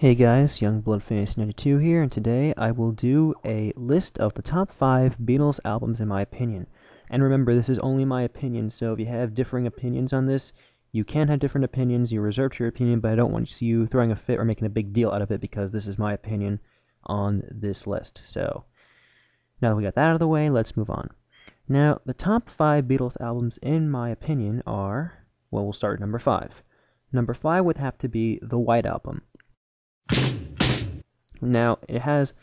Hey guys, YoungBloodFantasy92 here, and today I will do a list of the top 5 Beatles albums in my opinion. And remember, this is only my opinion, so if you have differing opinions on this, you can have different opinions, you're reserved your opinion, but I don't want to see you throwing a fit or making a big deal out of it because this is my opinion on this list. So, now that we got that out of the way, let's move on. Now, the top 5 Beatles albums in my opinion are, well, we'll start at number 5. Number 5 would have to be the White Album. Now, it has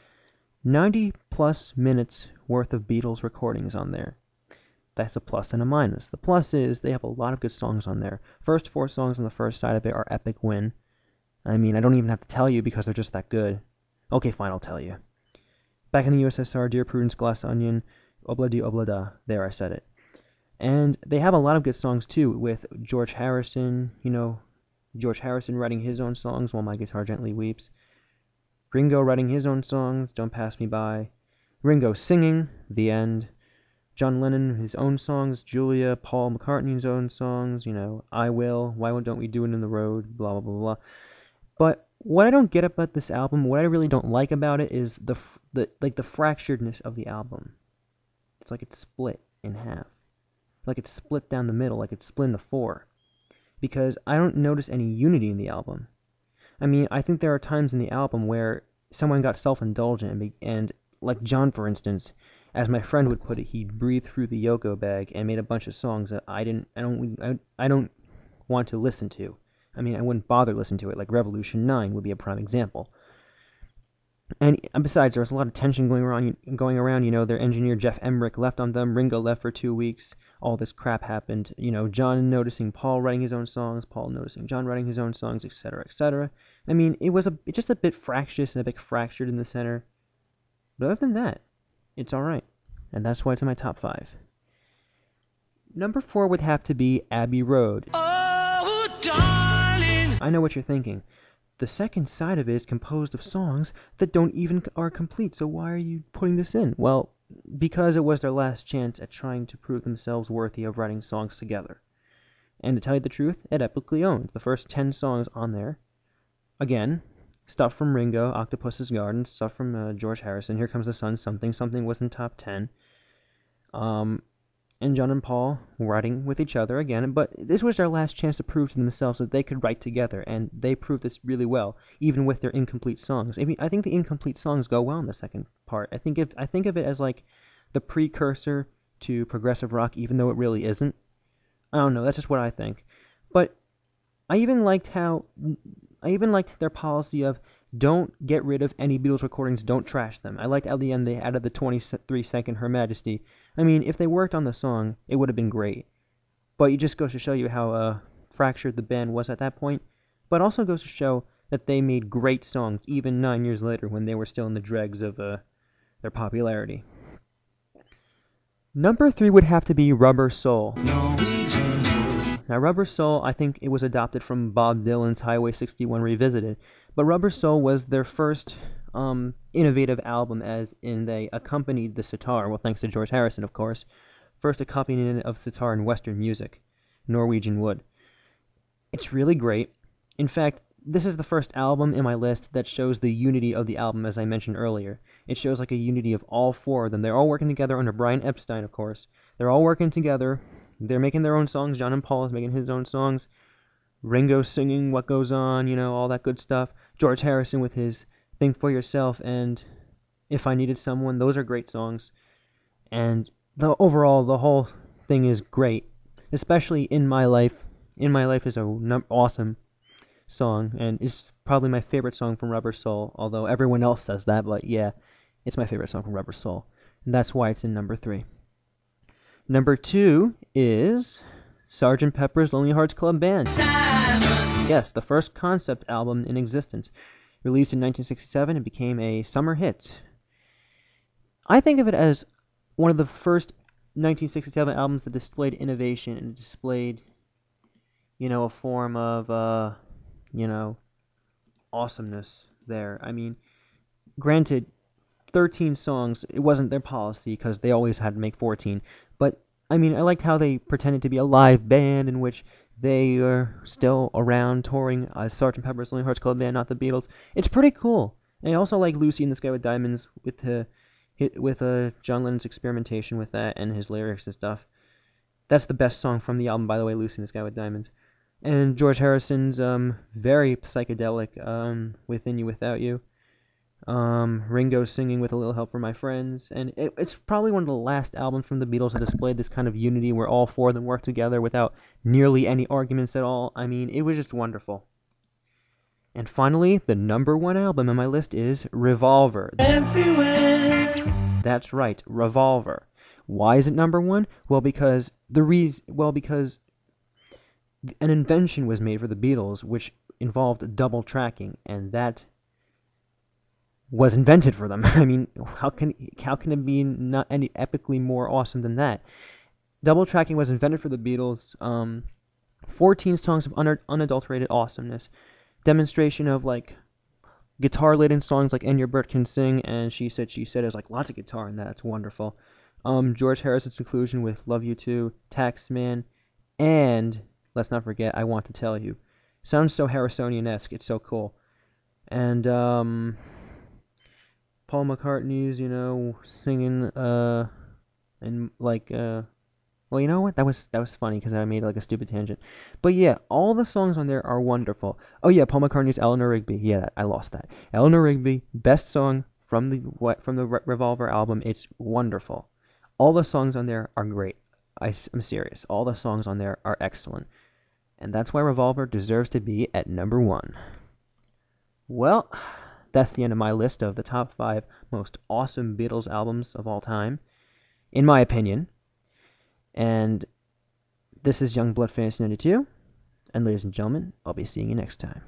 90 plus minutes worth of Beatles recordings on there. That's a plus and a minus. The plus is they have a lot of good songs on there. First 4 songs on the first side of it are Epic Win. I mean, I don't even have to tell you because they're just that good. Okay, fine, I'll tell you. Back in the USSR, Dear Prudence, Glass Onion, Obla-di Obla-da. There, I said it. And they have a lot of good songs too, with George Harrison, George Harrison writing his own songs while My Guitar Gently Weeps. Ringo writing his own songs, Don't Pass Me By. Ringo singing, The End. John Lennon, his own songs, Julia. Paul McCartney's own songs, I Will, Why Don't We Do It in the Road, blah, blah, blah, blah. But what I don't get about this album, what I really don't like about it is the fracturedness of the album. It's like it's split in half. Like it's split down the middle, like it's split into 4. Because I don't notice any unity in the album. I mean, I think there are times in the album where someone got self-indulgent, and like John, for instance, as my friend would put it, he breathed through the Yoko bag and made a bunch of songs that I don't want to listen to. I mean, I wouldn't bother listening to it. Like Revolution 9 would be a prime example. And besides, there was a lot of tension going around. Their engineer Jeff Emmerich left on them. Ringo left for 2 weeks. All this crap happened. John noticing Paul writing his own songs, Paul noticing John writing his own songs, etc., etc. I mean, it was just a bit fractious and a bit fractured in the center. But other than that, it's alright. And that's why it's in my top 5. Number 4 would have to be Abbey Road. Oh, darling! I know what you're thinking. The second side of it is composed of songs that don't even are complete, so why are you putting this in? Well, because it was their last chance at trying to prove themselves worthy of writing songs together. And to tell you the truth, it epically owned. The first 10 songs on there, again, stuff from Ringo, Octopus's Garden, stuff from George Harrison, Here Comes the Sun, Something was in top 10. And John and Paul writing with each other again, but this was their last chance to prove to themselves that they could write together, and they proved this really well, even with their incomplete songs. I mean, I think the incomplete songs go well in the second part. I think of it as like the precursor to progressive rock, even though it really isn't. I don't know, that's just what I think. But I even liked their policy of don't get rid of any Beatles recordings, don't trash them. I liked at the end they added the 23-second Her Majesty. I mean, if they worked on the song, it would have been great. But it just goes to show you how fractured the band was at that point. But also goes to show that they made great songs, even 9 years later when they were still in the dregs of their popularity. Number 3 would have to be Rubber Soul. Now, Rubber Soul, I think it was adopted from Bob Dylan's Highway 61 Revisited, but Rubber Soul was their first innovative album, as in they accompanied the sitar, well, thanks to George Harrison, of course, first accompaniment of sitar in Western music, Norwegian wood. It's really great. In fact, this is the first album in my list that shows the unity of the album, as I mentioned earlier. It shows like a unity of all 4 of them. They're all working together under Brian Epstein, of course. They're all working together. They're making their own songs. John and Paul is making his own songs. Ringo singing What Goes On, all that good stuff. George Harrison with his Think For Yourself and If I Needed Someone. Those are great songs. And the whole thing is great. Especially In My Life. In My Life is an awesome song, and it's probably my favorite song from Rubber Soul, although everyone else says that, but yeah, it's my favorite song from Rubber Soul. And that's why it's in number 3. Number 2 is Sgt. Pepper's Lonely Hearts Club Band. Yes, the first concept album in existence. Released in 1967, it became a summer hit. I think of it as one of the first 1967 albums that displayed innovation and displayed, a form of, awesomeness there. I mean, granted, 13 songs, it wasn't their policy because they always had to make 14, but I mean, I liked how they pretended to be a live band in which They are still around touring as Sgt. Pepper's Lonely Hearts Club Band, not the Beatles. It's pretty cool. And I also like Lucy in the Sky with Diamonds with John Lennon's experimentation with that and his lyrics and stuff. That's the best song from the album, by the way, Lucy in the Sky with Diamonds. And George Harrison's very psychedelic Within You Without You. Ringo singing with A Little Help from My Friends, and it's probably one of the last albums from the Beatles that displayed this kind of unity where all four of them work together without nearly any arguments at all. I mean, it was just wonderful. And finally, the number one album on my list is Revolver. Everywhere. That's right, Revolver. Why is it number one? Because an invention was made for the Beatles which involved double tracking, and that was invented for them. I mean, how can it be not any epically more awesome than that? Double tracking was invented for the Beatles. 14 songs of unadulterated awesomeness. Demonstration of like guitar-laden songs like And Your Bird Can Sing and She Said There's like lots of guitar in that. It's wonderful. George Harrison's conclusion with Love You Too, Taxman, and let's not forget I Want to Tell You. Sounds so Harrisonian-esque. It's so cool. And Paul McCartney's, singing, and like, well, you know what? That was funny because I made like a stupid tangent. But yeah, all the songs on there are wonderful. Oh yeah, Paul McCartney's Eleanor Rigby. Yeah, I lost that. Eleanor Rigby, best song from the Revolver album. It's wonderful. All the songs on there are great. I'm serious. All the songs on there are excellent. And that's why Revolver deserves to be at number one. Well, that's the end of my list of the top 5 most awesome Beatles albums of all time, in my opinion. And this is Youngblood Fantasy 92, and ladies and gentlemen, I'll be seeing you next time.